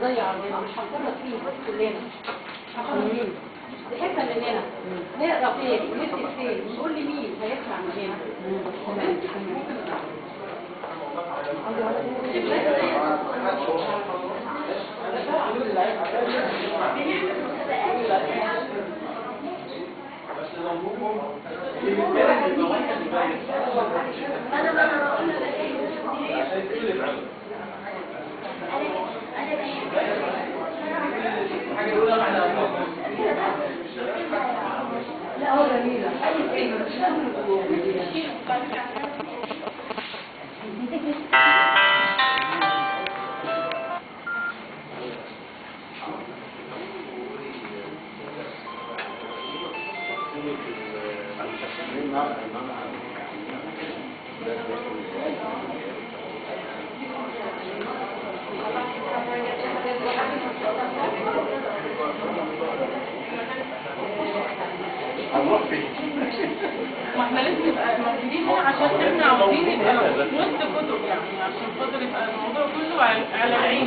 ضيع مش هنفرط فيه كلنا، حقانيين بحبها مننا نقرا فين ونكتب فين ونقول لمين هيسمع مننا. لا هو جميلة أي كلمة مش ما احنا لازم نبقى موجودين هنا عشان احنا عاوزين نبقى وسط كتب، يعني عشان خاطر يبقى الموضوع كله على العين.